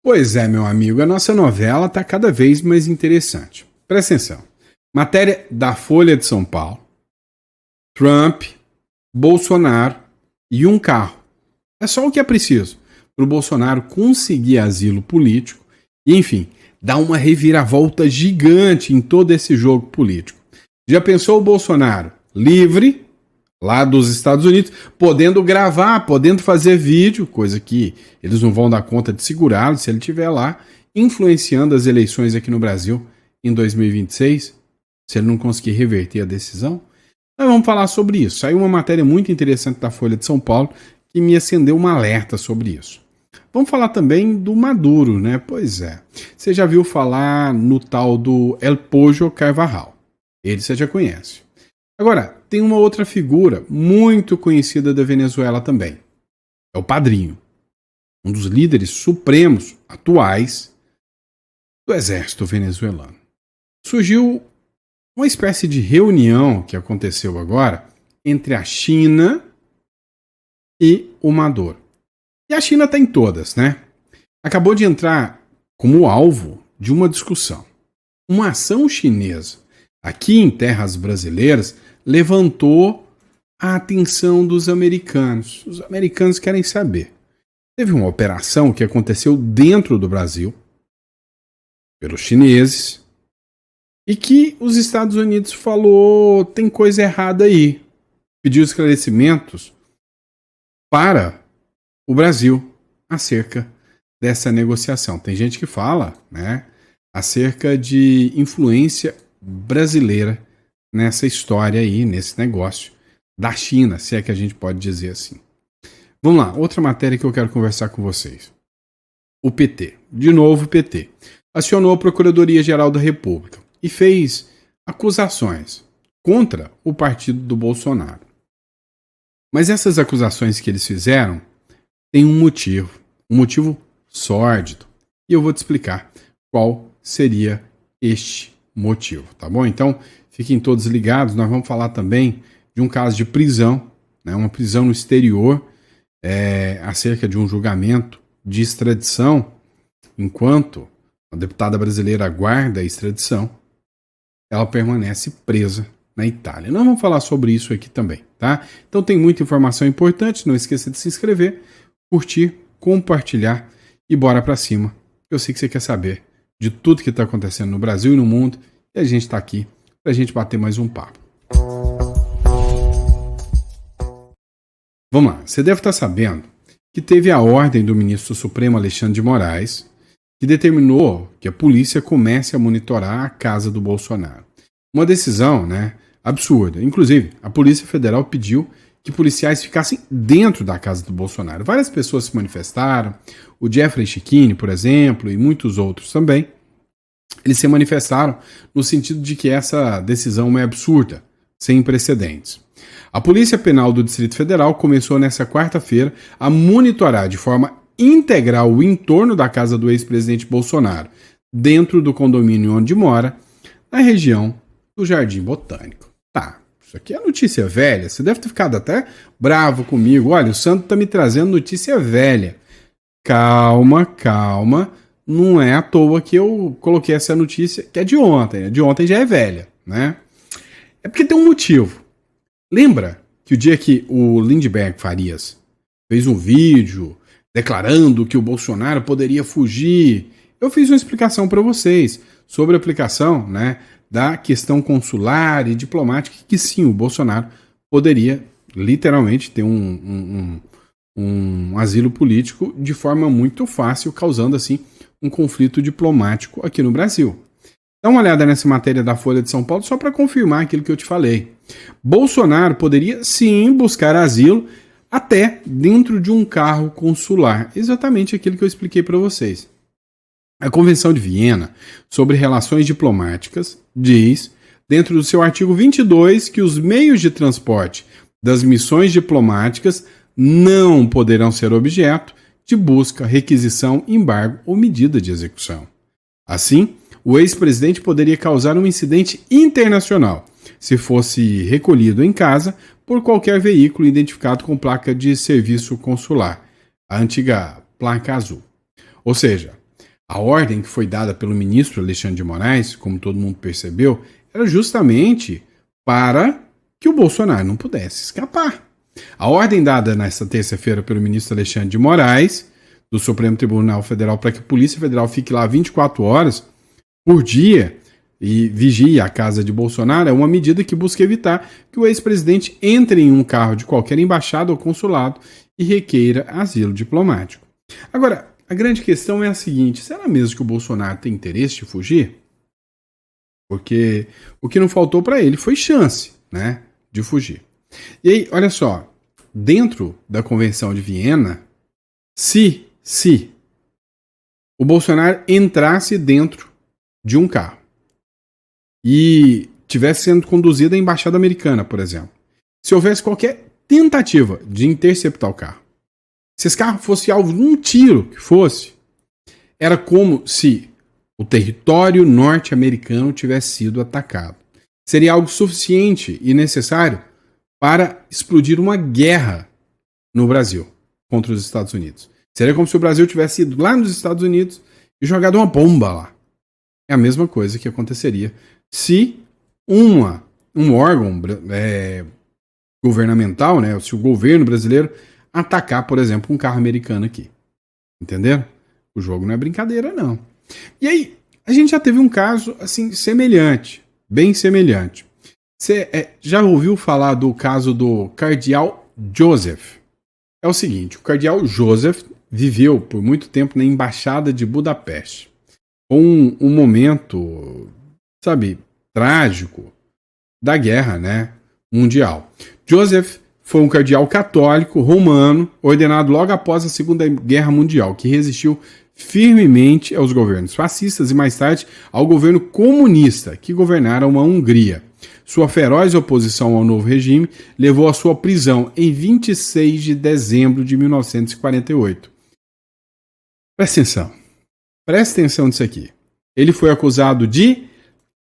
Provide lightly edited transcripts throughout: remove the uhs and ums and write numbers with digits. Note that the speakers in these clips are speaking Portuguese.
Pois é, meu amigo, a nossa novela está cada vez mais interessante. Presta atenção. Matéria da Folha de São Paulo. Trump, Bolsonaro e um carro. É só o que é preciso para o Bolsonaro conseguir asilo político e, enfim, dar uma reviravolta gigante em todo esse jogo político. Já pensou o Bolsonaro livre, lá dos Estados Unidos, podendo gravar, podendo fazer vídeo, coisa que eles não vão dar conta de segurá-lo se ele estiver lá, influenciando as eleições aqui no Brasil em 2026, se ele não conseguir reverter a decisão? Nós vamos falar sobre isso. Saiu uma matéria muito interessante da Folha de São Paulo que me acendeu um alerta sobre isso. Vamos falar também do Maduro, né? Pois é. Você já viu falar no tal do El Pojo Carvajal. Ele você já conhece. Agora, tem uma outra figura muito conhecida da Venezuela também. É o Padrinho. Um dos líderes supremos atuais do exército venezuelano. Surgiu uma espécie de reunião que aconteceu agora entre a China e o Maduro. E a China está em todas, né? Acabou de entrar como alvo de uma discussão. Uma ação chinesa aqui em terras brasileiras levantou a atenção dos americanos. Os americanos querem saber. Teve uma operação que aconteceu dentro do Brasil, pelos chineses, e que os Estados Unidos falou tem coisa errada aí. Pediu esclarecimentos para o Brasil acerca dessa negociação. Tem gente que fala, né, acerca de influência brasileira nessa história aí, nesse negócio da China, se é que a gente pode dizer assim. Vamos lá, outra matéria que eu quero conversar com vocês. O PT, de novo o PT, acionou a Procuradoria-Geral da República e fez acusações contra o partido do Bolsonaro. Mas essas acusações que eles fizeram têm um motivo sórdido. E eu vou te explicar qual seria este motivo, tá bom? Então, fiquem todos ligados, nós vamos falar também de um caso de prisão, né, uma prisão no exterior, acerca de um julgamento de extradição, enquanto a deputada brasileira aguarda a extradição, ela permanece presa na Itália. Nós vamos falar sobre isso aqui também, tá? Então tem muita informação importante, não esqueça de se inscrever, curtir, compartilhar e bora pra cima. Eu sei que você quer saber de tudo que está acontecendo no Brasil e no mundo e a gente está aqui pra gente bater mais um papo. Vamos lá, você deve estar sabendo que teve a ordem do ministro Supremo Alexandre de Moraes que determinou que a polícia comece a monitorar a casa do Bolsonaro. Uma decisão, né, absurda. Inclusive, a Polícia Federal pediu que policiais ficassem dentro da casa do Bolsonaro. Várias pessoas se manifestaram, o Jeffrey Chiquini, por exemplo, e muitos outros também. Eles se manifestaram no sentido de que essa decisão é absurda, sem precedentes. A Polícia Penal do Distrito Federal começou nesta quarta-feira a monitorar de forma integral o entorno da casa do ex-presidente Bolsonaro, dentro do condomínio onde mora, na região do Jardim Botânico. Tá, isso aqui é notícia velha, você deve ter ficado até bravo comigo. Olha, o Santo tá me trazendo notícia velha. Calma, calma, não é à toa que eu coloquei essa notícia, que é de ontem, né? De ontem já é velha, né? É porque tem um motivo. Lembra que o dia que o Lindbergh Farias fez um vídeo declarando que o Bolsonaro poderia fugir, eu fiz uma explicação para vocês sobre a aplicação, né, da questão consular e diplomática, que sim, o Bolsonaro poderia literalmente ter um asilo político de forma muito fácil, causando assim um conflito diplomático aqui no Brasil. Dá uma olhada nessa matéria da Folha de São Paulo só para confirmar aquilo que eu te falei. Bolsonaro poderia sim buscar asilo até dentro de um carro consular. Exatamente aquilo que eu expliquei para vocês. A Convenção de Viena sobre Relações Diplomáticas diz, dentro do seu artigo 22, que os meios de transporte das missões diplomáticas não poderão ser objeto de busca, requisição, embargo ou medida de execução. Assim, o ex-presidente poderia causar um incidente internacional se fosse recolhido em casa por qualquer veículo identificado com placa de serviço consular, a antiga placa azul. Ou seja, A ordem que foi dada pelo ministro Alexandre de Moraes, como todo mundo percebeu, era justamente para que o Bolsonaro não pudesse escapar. A ordem dada nesta terça-feira pelo ministro Alexandre de Moraes, do Supremo Tribunal Federal, para que a Polícia Federal fique lá 24 horas por dia e vigie a casa de Bolsonaro, é uma medida que busca evitar que o ex-presidente entre em um carro de qualquer embaixada ou consulado e requeira asilo diplomático. Agora, a grande questão é a seguinte: será mesmo que o Bolsonaro tem interesse de fugir? Porque o que não faltou para ele foi chance, né, de fugir. E aí, olha só, dentro da Convenção de Viena, se o Bolsonaro entrasse dentro de um carro e tivesse sendo conduzido à embaixada americana, por exemplo, se houvesse qualquer tentativa de interceptar o carro, se esse carro fosse alvo de um tiro que fosse, era como se o território norte-americano tivesse sido atacado. Seria algo suficiente e necessário para explodir uma guerra no Brasil contra os Estados Unidos. Seria como se o Brasil tivesse ido lá nos Estados Unidos e jogado uma bomba lá. É a mesma coisa que aconteceria se um órgão governamental, né, se o governo brasileiro atacar, por exemplo, um carro americano aqui. Entenderam? O jogo não é brincadeira, não. E aí, a gente já teve um caso assim semelhante, bem semelhante. Você já ouviu falar do caso do cardeal Joseph? É o seguinte, o cardeal Joseph viveu por muito tempo na embaixada de Budapeste. Um momento, sabe, trágico da guerra, né, mundial. Joseph foi um cardeal católico romano, ordenado logo após a Segunda Guerra Mundial, que resistiu firmemente aos governos fascistas e mais tarde ao governo comunista que governara uma Hungria. Sua feroz oposição ao novo regime levou à sua prisão em 26 de dezembro de 1948. Presta atenção nisso aqui. Ele foi acusado de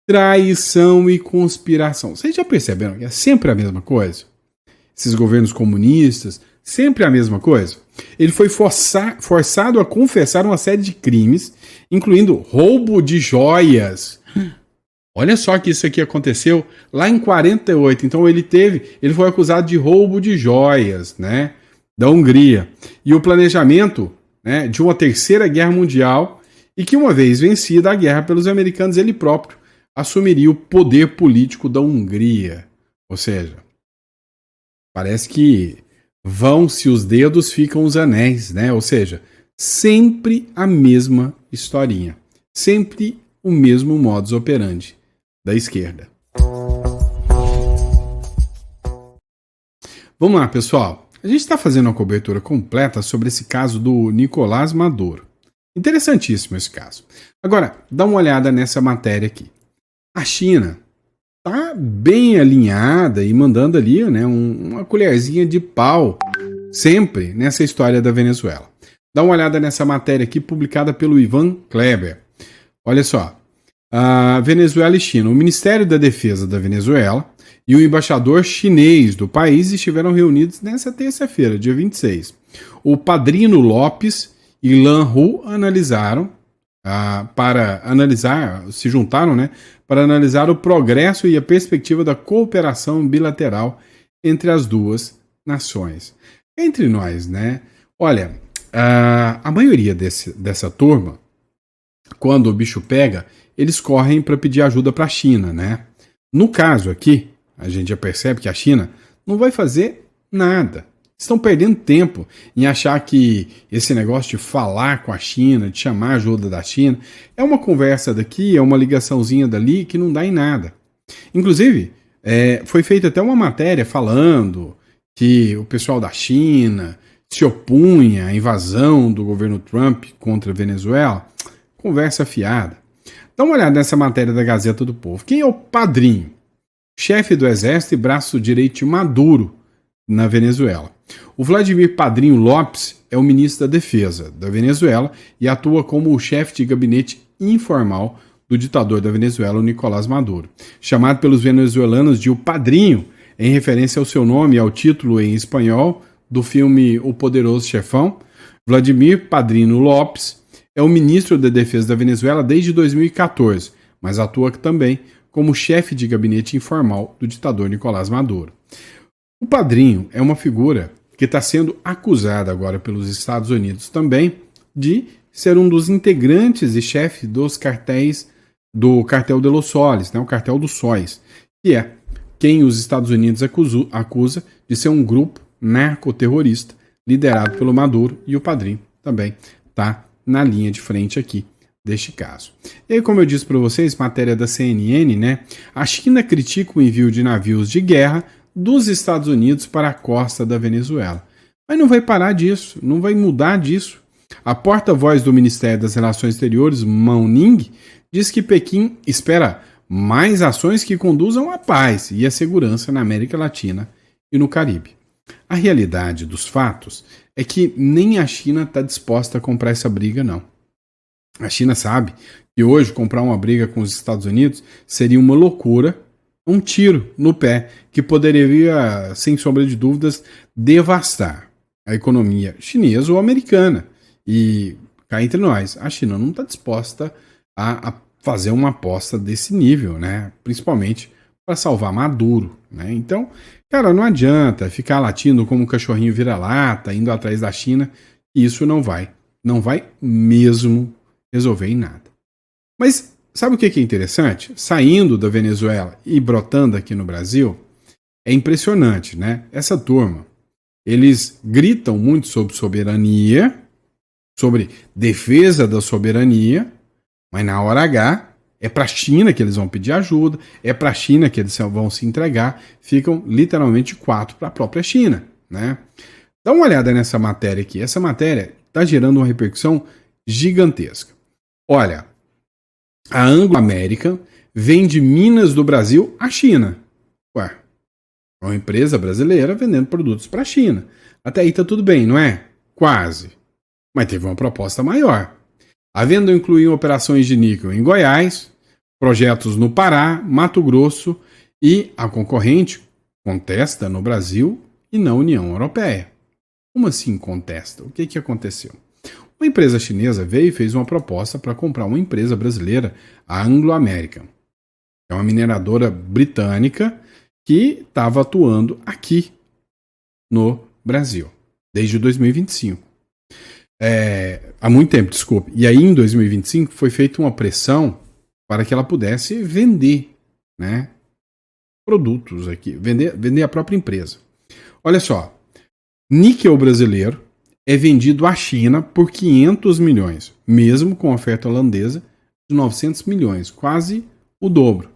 traição e conspiração. Vocês já perceberam que é sempre a mesma coisa? Esses governos comunistas, sempre a mesma coisa. Ele foi forçado a confessar uma série de crimes, incluindo roubo de joias. Olha só que isso aqui aconteceu lá em 48. Então ele foi acusado de roubo de joias, né, da Hungria. E o planejamento, né, de uma terceira guerra mundial, e que uma vez vencida a guerra pelos americanos, ele próprio assumiria o poder político da Hungria. Ou seja, parece que vão-se os dedos, ficam os anéis, né? Ou seja, sempre a mesma historinha. Sempre o mesmo modus operandi da esquerda. Vamos lá, pessoal. A gente está fazendo uma cobertura completa sobre esse caso do Nicolás Maduro. Interessantíssimo esse caso. Agora, dá uma olhada nessa matéria aqui. A China tá bem alinhada e mandando ali, né, uma colherzinha de pau sempre nessa história da Venezuela. Dá uma olhada nessa matéria aqui publicada pelo Ivan Kleber. Olha só, a Venezuela e China. O Ministério da Defesa da Venezuela e o embaixador chinês do país estiveram reunidos nessa terça-feira, dia 26. O Padrino Lopes e Lan Hu se juntaram, né, para analisar o progresso e a perspectiva da cooperação bilateral entre as duas nações. Entre nós, né? Olha, a maioria dessa turma, quando o bicho pega, eles correm para pedir ajuda para a China, né? No caso aqui, a gente já percebe que a China não vai fazer nada. Estão perdendo tempo em achar que esse negócio de falar com a China, de chamar a ajuda da China, é uma conversa daqui, é uma ligaçãozinha dali que não dá em nada. Inclusive, foi feita até uma matéria falando que o pessoal da China se opunha à invasão do governo Trump contra a Venezuela. Conversa fiada. Dá uma olhada nessa matéria da Gazeta do Povo. Quem é o padrinho? Chefe do exército e braço direito de Maduro na Venezuela. O Vladimir Padrinho Lopes é o ministro da Defesa da Venezuela e atua como o chefe de gabinete informal do ditador da Venezuela, o Nicolás Maduro. Chamado pelos venezuelanos de o Padrinho, em referência ao seu nome e ao título em espanhol do filme O Poderoso Chefão, Vladimir Padrinho Lopes é o ministro da Defesa da Venezuela desde 2014, mas atua também como chefe de gabinete informal do ditador Nicolás Maduro. O padrinho é uma figura que está sendo acusada agora pelos Estados Unidos também de ser um dos integrantes e chefe dos cartéis do Cartel de los Soles, né, o Cartel dos Sóis, que é quem os Estados Unidos acusa de ser um grupo narcoterrorista liderado pelo Maduro, e o padrinho também está na linha de frente aqui deste caso. E aí, como eu disse para vocês, matéria da CNN, né, a China critica o envio de navios de guerra dos Estados Unidos para a costa da Venezuela. Mas não vai parar disso, não vai mudar disso. A porta-voz do Ministério das Relações Exteriores, Mao Ning, diz que Pequim espera mais ações que conduzam à paz e à segurança na América Latina e no Caribe. A realidade dos fatos é que nem a China está disposta a comprar essa briga, não. A China sabe que hoje comprar uma briga com os Estados Unidos seria uma loucura, um tiro no pé que poderia, sem sombra de dúvidas, devastar a economia chinesa ou americana. E cá entre nós, a China não está disposta a fazer uma aposta desse nível, né? Principalmente para salvar Maduro, né? Então, cara, não adianta ficar latindo como um cachorrinho vira-lata, indo atrás da China. Isso não vai mesmo resolver em nada. Mas sabe o que é interessante? Saindo da Venezuela e brotando aqui no Brasil, é impressionante, né? Essa turma, eles gritam muito sobre soberania, sobre defesa da soberania, mas na hora H é para a China que eles vão pedir ajuda, é para a China que eles vão se entregar, ficam literalmente quatro para a própria China, né? Dá uma olhada nessa matéria aqui. Essa matéria está gerando uma repercussão gigantesca. Olha, a Anglo American vende minas do Brasil à China. Ué, é uma empresa brasileira vendendo produtos para a China. Até aí tá tudo bem, não é? Quase. Mas teve uma proposta maior. A venda incluiu operações de níquel em Goiás, projetos no Pará, Mato Grosso, e a concorrente contesta no Brasil e na União Europeia. Como assim contesta? O que aconteceu? Uma empresa chinesa veio e fez uma proposta para comprar uma empresa brasileira, a Anglo American. É uma mineradora britânica que estava atuando aqui no Brasil, desde 2025. Há muito tempo, desculpe. E aí, em 2025, foi feita uma pressão para que ela pudesse vender, né, produtos aqui, vender a própria empresa. Olha só, níquel brasileiro é vendido à China por 500 milhões, mesmo com a oferta holandesa de 900 milhões, quase o dobro.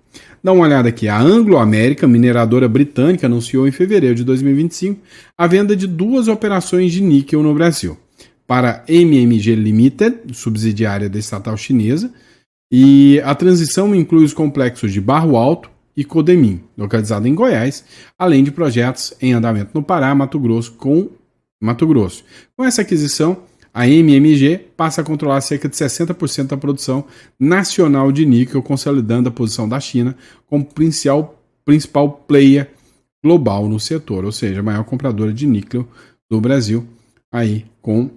Dá uma olhada aqui, a Anglo American, mineradora britânica, anunciou em fevereiro de 2025 a venda de 2 operações de níquel no Brasil, para MMG Limited, subsidiária da estatal chinesa, e a transição inclui os complexos de Barro Alto e Codemim, localizado em Goiás, além de projetos em andamento no Pará, Mato Grosso. Com essa aquisição, a MMG passa a controlar cerca de 60% da produção nacional de níquel, consolidando a posição da China como principal player global no setor, ou seja, a maior compradora de níquel do Brasil, aí com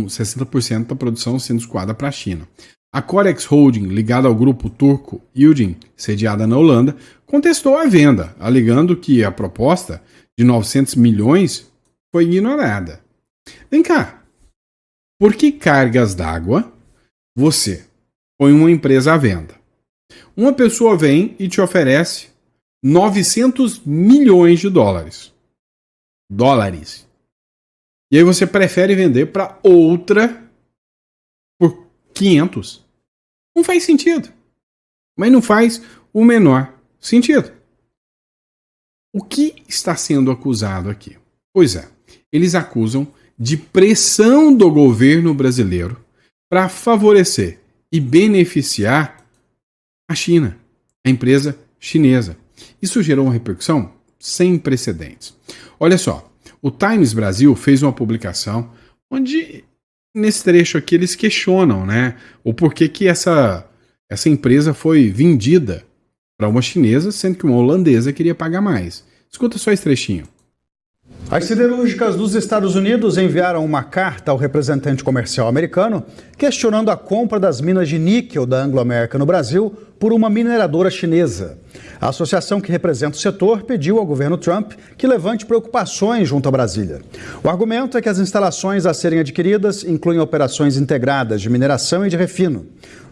60% da produção sendo escoada para a China. A Corex Holding, ligada ao grupo turco Yildiz, sediada na Holanda, contestou a venda, alegando que a proposta de 900 milhões foi ignorada. Vem cá, por que cargas d'água você põe uma empresa à venda? Uma pessoa vem e te oferece 900 milhões de dólares. E aí você prefere vender para outra por 500. Não faz sentido. Mas não faz o menor sentido. O que está sendo acusado aqui? Pois é, eles acusam de pressão do governo brasileiro para favorecer e beneficiar a China, a empresa chinesa. Isso gerou uma repercussão sem precedentes. Olha só, o Times Brasil fez uma publicação onde, nesse trecho aqui, eles questionam, né, o porquê que essa empresa foi vendida para uma chinesa, sendo que uma holandesa queria pagar mais. Escuta só esse trechinho. As siderúrgicas dos Estados Unidos enviaram uma carta ao representante comercial americano questionando a compra das minas de níquel da Anglo American no Brasil por uma mineradora chinesa. A associação que representa o setor pediu ao governo Trump que levante preocupações junto a Brasília. O argumento é que as instalações a serem adquiridas incluem operações integradas de mineração e de refino.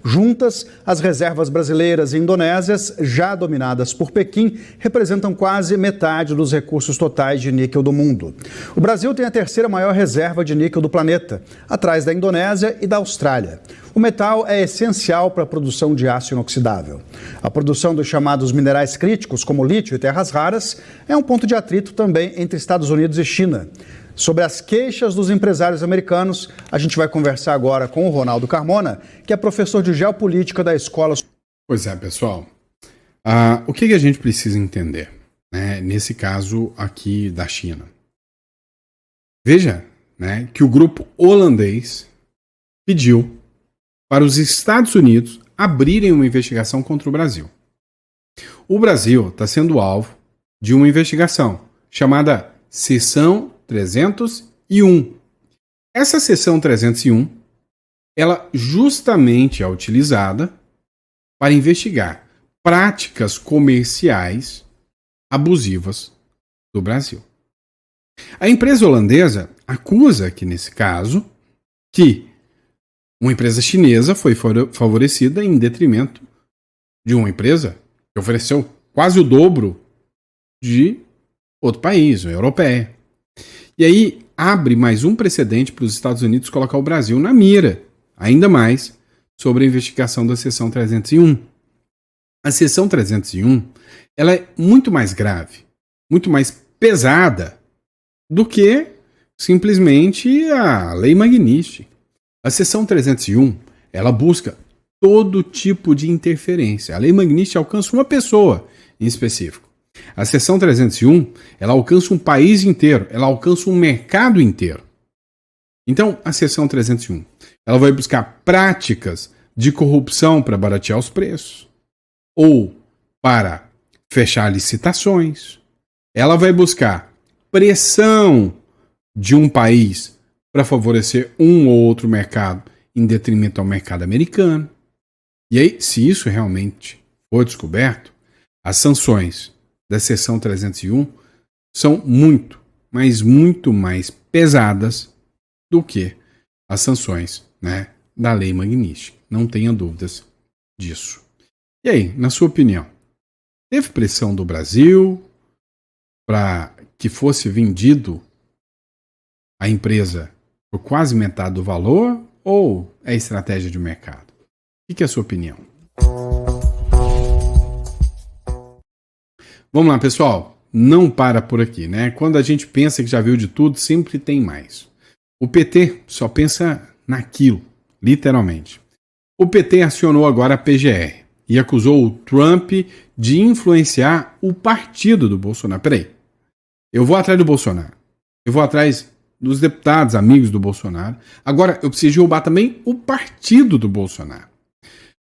Juntas, as reservas brasileiras e indonésias, já dominadas por Pequim, representam quase metade dos recursos totais de níquel do mundo. O Brasil tem a terceira maior reserva de níquel do planeta, atrás da Indonésia e da Austrália. O metal é essencial para a produção de aço inoxidável. A produção dos chamados minerais críticos, como lítio e terras raras, é um ponto de atrito também entre Estados Unidos e China. Sobre as queixas dos empresários americanos, a gente vai conversar agora com o Ronaldo Carmona, que é professor de geopolítica da escola. Pois é, pessoal. O que a gente precisa entender, né, nesse caso aqui da China? Veja, né, que o grupo holandês pediu para os Estados Unidos abrirem uma investigação contra o Brasil. O Brasil está sendo alvo de uma investigação chamada Seção 301. Essa seção 301, ela justamente é utilizada para investigar práticas comerciais abusivas do Brasil. A empresa holandesa acusa que, nesse caso, que uma empresa chinesa foi favorecida em detrimento de uma empresa que ofereceu quase o dobro de outro país, uma europeia. E aí abre mais um precedente para os Estados Unidos colocar o Brasil na mira, ainda mais sobre a investigação da seção 301. A seção 301, ela é muito mais grave, muito mais pesada do que simplesmente a Lei Magnitsky. A seção 301, ela busca todo tipo de interferência. A Lei Magnitsky alcança uma pessoa em específico. A seção 301, ela alcança um país inteiro, ela alcança um mercado inteiro. Então, a seção 301, ela vai buscar práticas de corrupção para baratear os preços, ou para fechar licitações. Ela vai buscar pressão de um país para favorecer um ou outro mercado em detrimento ao mercado americano. E aí, se isso realmente for descoberto, as sanções da seção 301 são muito, mas muito mais pesadas do que as sanções, né, da Lei Magnitsky. Não tenha dúvidas disso. E aí, na sua opinião, teve pressão do Brasil para que fosse vendido a empresa por quase metade do valor ou é estratégia de mercado? O que é a sua opinião? Vamos lá, pessoal. Não para por aqui, né? Quando a gente pensa que já viu de tudo, sempre tem mais. O PT só pensa naquilo, literalmente. O PT acionou agora a PGR e acusou o Trump de influenciar o partido do Bolsonaro. Peraí, eu vou atrás do Bolsonaro. Eu vou atrás dos deputados, amigos do Bolsonaro. Agora, eu preciso derrubar também o partido do Bolsonaro.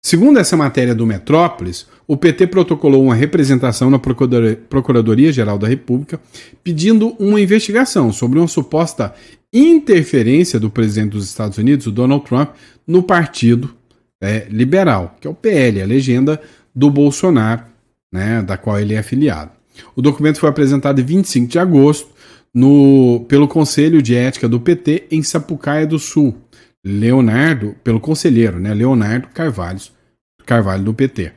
Segundo essa matéria do Metrópolis, o PT protocolou uma representação na Procuradoria-Geral da República pedindo uma investigação sobre uma suposta interferência do presidente dos Estados Unidos, o Donald Trump, no Partido Liberal, que é o PL, a legenda do Bolsonaro, né, da qual ele é afiliado. O documento foi apresentado em 25 de agosto pelo Conselho de Ética do PT em Sapucaia do Sul, pelo conselheiro, né, Leonardo Carvalho do PT.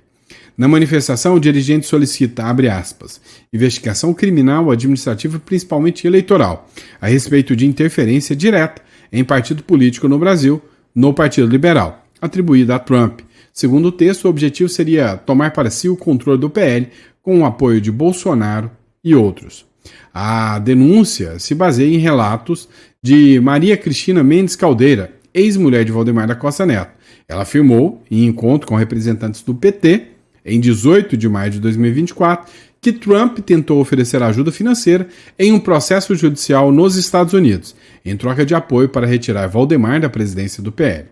Na manifestação, o dirigente solicita, abre aspas, investigação criminal, administrativa e principalmente eleitoral, a respeito de interferência direta em partido político no Brasil, no Partido Liberal, atribuída a Trump. Segundo o texto, o objetivo seria tomar para si o controle do PL com o apoio de Bolsonaro e outros. A denúncia se baseia em relatos de Maria Cristina Mendes Caldeira, ex-mulher de Valdemar da Costa Neto. Ela afirmou, em encontro com representantes do PT, em 18 de maio de 2024, que Trump tentou oferecer ajuda financeira em um processo judicial nos Estados Unidos, em troca de apoio para retirar Valdemar da presidência do PL.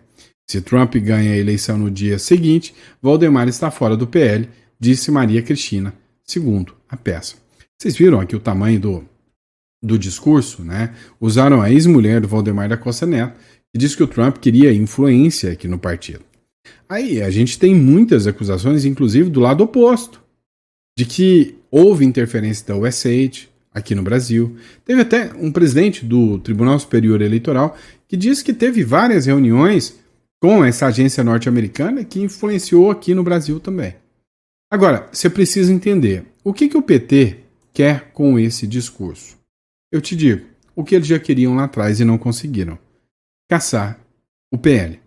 Se Trump ganha a eleição no dia seguinte, Valdemar está fora do PL, disse Maria Cristina, segundo a peça. Vocês viram aqui o tamanho do discurso, né, usaram a ex-mulher do Valdemar da Costa Neto, que disse que o Trump queria influência aqui no partido. Aí a gente tem muitas acusações, inclusive do lado oposto, de que houve interferência da USAID aqui no Brasil. Teve até um presidente do Tribunal Superior Eleitoral que disse que teve várias reuniões com essa agência norte-americana que influenciou aqui no Brasil também. Agora, você precisa entender o que o PT quer com esse discurso. Eu te digo, o que eles já queriam lá atrás e não conseguiram. Caçar o PL.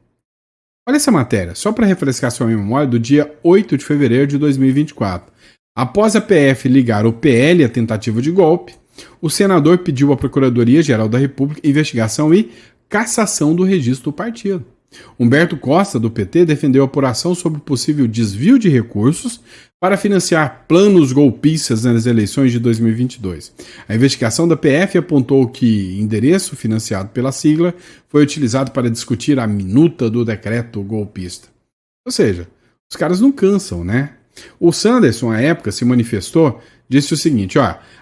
Olha essa matéria, só para refrescar sua memória, do dia 8 de fevereiro de 2024. Após a PF ligar o PL à tentativa de golpe, o senador pediu à Procuradoria-Geral da República investigação e cassação do registro do partido. Humberto Costa, do PT, defendeu a apuração sobre possível desvio de recursos para financiar planos golpistas nas eleições de 2022. A investigação da PF apontou que endereço financiado pela sigla foi utilizado para discutir a minuta do decreto golpista. Ou seja, os caras não cansam, né? O Sanderson, à época, se manifestou, disse o seguinte,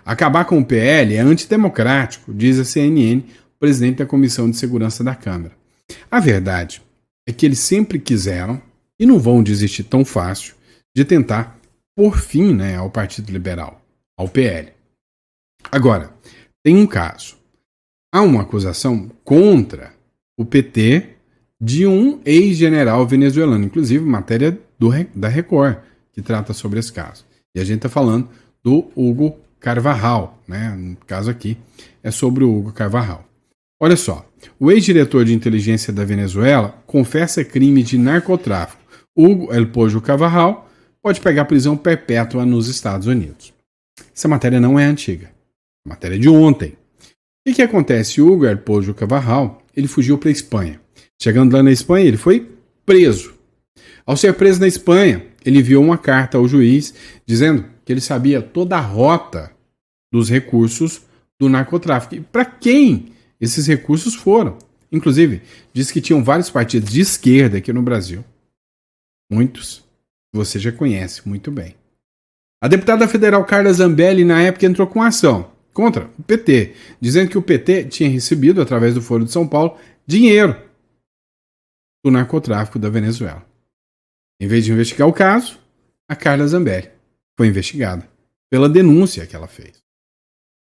acabar com o PL é antidemocrático, diz a CNN, presidente da Comissão de Segurança da Câmara. A verdade é que eles sempre quiseram, e não vão desistir tão fácil, de tentar pôr fim, né, ao Partido Liberal, ao PL. Agora, tem um caso. Há uma acusação contra o PT de um ex-general venezuelano, inclusive matéria da Record, que trata sobre esse caso. E a gente está falando do Hugo Carvajal, né? No caso aqui é sobre o Hugo Carvajal. Olha só, o ex-diretor de inteligência da Venezuela confessa crime de narcotráfico. Hugo El Pojo Carvajal pode pegar prisão perpétua nos Estados Unidos. Essa matéria não é antiga, é matéria de ontem. O que acontece? O Hugo El Pojo Carvajal, ele fugiu para a Espanha. Chegando lá na Espanha, ele foi preso. Ao ser preso na Espanha, ele enviou uma carta ao juiz dizendo que ele sabia toda a rota dos recursos do narcotráfico. E para quem esses recursos foram? Inclusive, disse que tinham vários partidos de esquerda aqui no Brasil. Muitos você já conhece muito bem. A deputada federal Carla Zambelli, na época, entrou com ação contra o PT, dizendo que o PT tinha recebido, através do Foro de São Paulo, dinheiro do narcotráfico da Venezuela. Em vez de investigar o caso, a Carla Zambelli foi investigada pela denúncia que ela fez.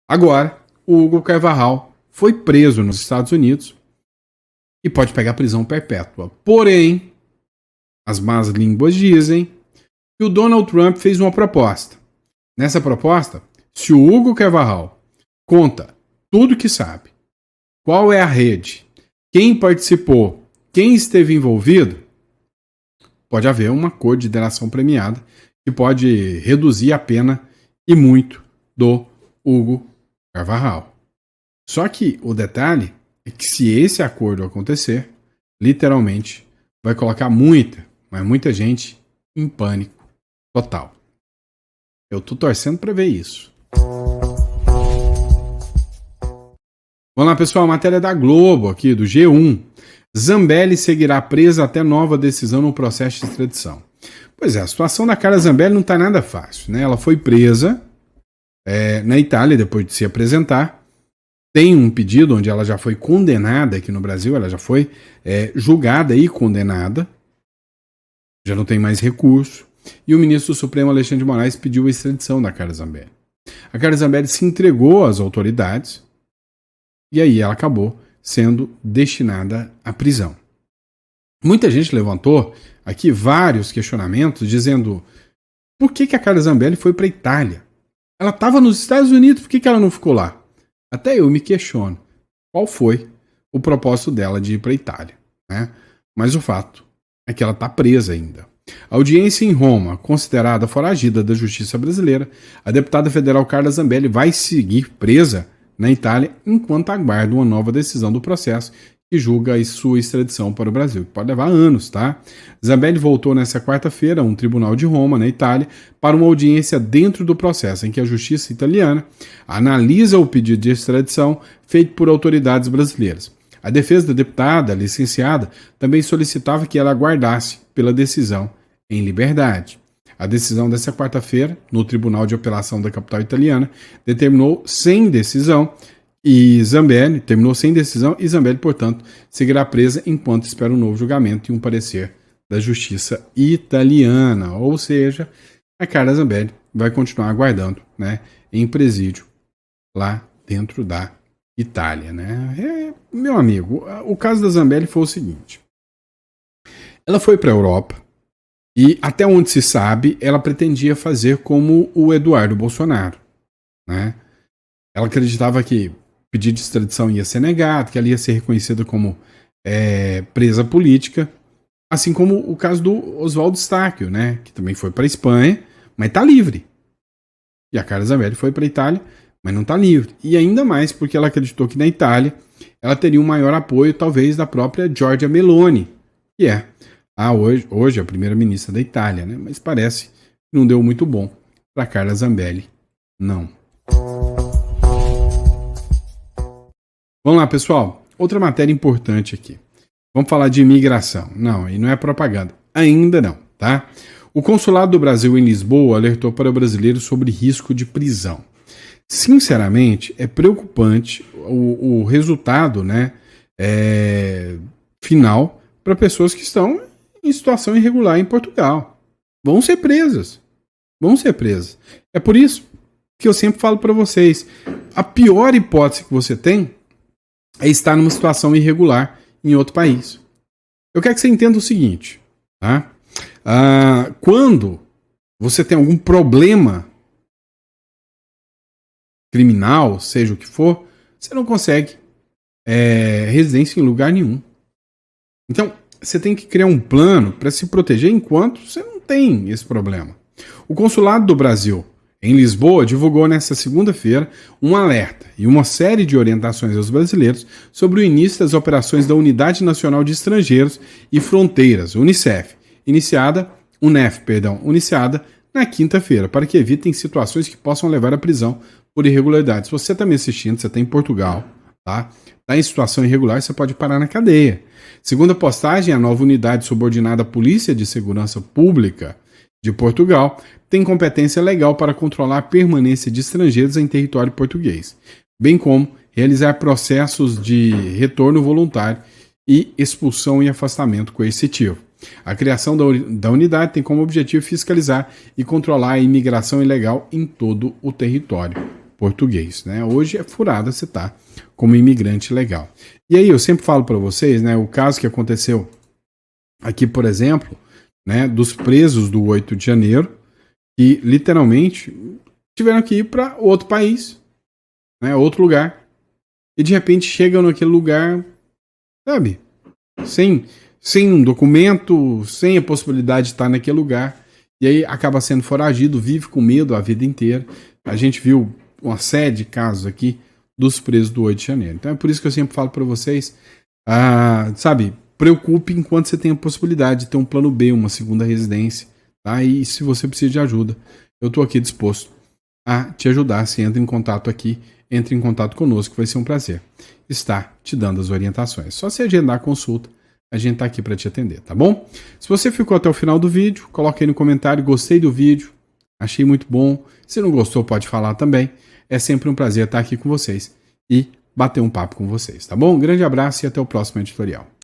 Agora, o Hugo Carvajal foi preso nos Estados Unidos e pode pegar prisão perpétua. Porém, as más línguas dizem que o Donald Trump fez uma proposta. Nessa proposta, se o Hugo Carvajal conta tudo que sabe, qual é a rede, quem participou, quem esteve envolvido, pode haver um acordo de delação premiada que pode reduzir a pena e muito do Hugo Carvajal. Só que o detalhe é que se esse acordo acontecer, literalmente vai colocar muita gente em pânico total. Eu tô torcendo para ver isso. Vamos lá, pessoal, matéria da Globo aqui, do G1. Zambelli seguirá presa até nova decisão no processo de extradição. Pois é, a situação da Carla Zambelli não está nada fácil, né? Ela foi presa na Itália depois de se apresentar. Tem um pedido onde ela já foi condenada aqui no Brasil, ela já foi julgada e condenada. Já não tem mais recurso. E o ministro do Supremo, Alexandre de Moraes, pediu a extradição da Carla Zambelli. A Carla Zambelli se entregou às autoridades e aí ela acabou sendo destinada à prisão. Muita gente levantou aqui vários questionamentos dizendo por que a Carla Zambelli foi para a Itália? Ela estava nos Estados Unidos, por que ela não ficou lá? Até eu me questiono qual foi o propósito dela de ir para a Itália, né? Mas o fato é que ela está presa ainda. A audiência em Roma, considerada foragida da justiça brasileira, a deputada federal Carla Zambelli vai seguir presa na Itália enquanto aguarda uma nova decisão do processo que julga a sua extradição para o Brasil, que pode levar anos, tá? Zambelli voltou nesta quarta-feira a um tribunal de Roma, na Itália, para uma audiência dentro do processo, em que a justiça italiana analisa o pedido de extradição feito por autoridades brasileiras. A defesa da deputada, licenciada, também solicitava que ela aguardasse pela decisão em liberdade. A decisão dessa quarta-feira, no Tribunal de Apelação da capital italiana, determinou, sem decisão, E Zambelli terminou sem decisão e Zambelli, portanto, seguirá presa enquanto espera um novo julgamento e um parecer da justiça italiana. Ou seja, a Carla Zambelli vai continuar aguardando, né, em presídio lá dentro da Itália, né? Meu amigo, o caso da Zambelli foi o seguinte. Ela foi para a Europa e, até onde se sabe, ela pretendia fazer como o Eduardo Bolsonaro, né? Ela acreditava que pedido de extradição ia ser negado, que ela ia ser reconhecida como presa política, assim como o caso do Oswaldo Stacchio, né? Que também foi para a Espanha, mas está livre. E a Carla Zambelli foi para a Itália, mas não está livre. E ainda mais porque ela acreditou que na Itália ela teria um maior apoio, talvez, da própria Giorgia Meloni, que é hoje a primeira-ministra da Itália, né? Mas parece que não deu muito bom para Carla Zambelli, não. Vamos lá, pessoal. Outra matéria importante aqui. Vamos falar de imigração. Não, e não é propaganda. Ainda não, tá? O Consulado do Brasil em Lisboa alertou para brasileiros sobre risco de prisão. Sinceramente, é preocupante o resultado, né, final para pessoas que estão em situação irregular em Portugal. Vão ser presas. Vão ser presas. É por isso que eu sempre falo para vocês, a pior hipótese que você tem é estar numa situação irregular em outro país. Eu quero que você entenda o seguinte, tá? Quando você tem algum problema criminal, seja o que for, você não consegue residência em lugar nenhum. Então, você tem que criar um plano para se proteger enquanto você não tem esse problema. O Consulado do Brasil em Lisboa divulgou nesta segunda-feira um alerta e uma série de orientações aos brasileiros sobre o início das operações da Unidade Nacional de Estrangeiros e Fronteiras, UNICEF, iniciada na quinta-feira, para que evitem situações que possam levar à prisão por irregularidades. Se você está me assistindo, você está em Portugal, tá? Está em situação irregular, você pode parar na cadeia. Segundo a postagem, a nova unidade subordinada à Polícia de Segurança Pública de Portugal tem competência legal para controlar a permanência de estrangeiros em território português, bem como realizar processos de retorno voluntário e expulsão e afastamento coercitivo. A criação da unidade tem como objetivo fiscalizar e controlar a imigração ilegal em todo o território português, né? Hoje é furada você tá como imigrante legal. E aí eu sempre falo para vocês, né, o caso que aconteceu aqui, por exemplo, né, dos presos do 8 de janeiro, que literalmente tiveram que ir para outro país, né, outro lugar, e de repente chegam naquele lugar, sabe, sem um documento, sem a possibilidade de estar naquele lugar, e aí acaba sendo foragido, vive com medo a vida inteira. A gente viu uma série de casos aqui dos presos do 8 de janeiro. Então é por isso que eu sempre falo para vocês, sabe, preocupe enquanto você tem a possibilidade de ter um plano B, uma segunda residência, tá? E se você precisa de ajuda, eu estou aqui disposto a te ajudar. Se entra em contato aqui, entre em contato conosco, vai ser um prazer estar te dando as orientações. Só se agendar a consulta, a gente está aqui para te atender, tá bom? Se você ficou até o final do vídeo, coloque aí no comentário, gostei do vídeo, achei muito bom. Se não gostou, pode falar também. É sempre um prazer estar aqui com vocês e bater um papo com vocês, tá bom? Um grande abraço e até o próximo editorial.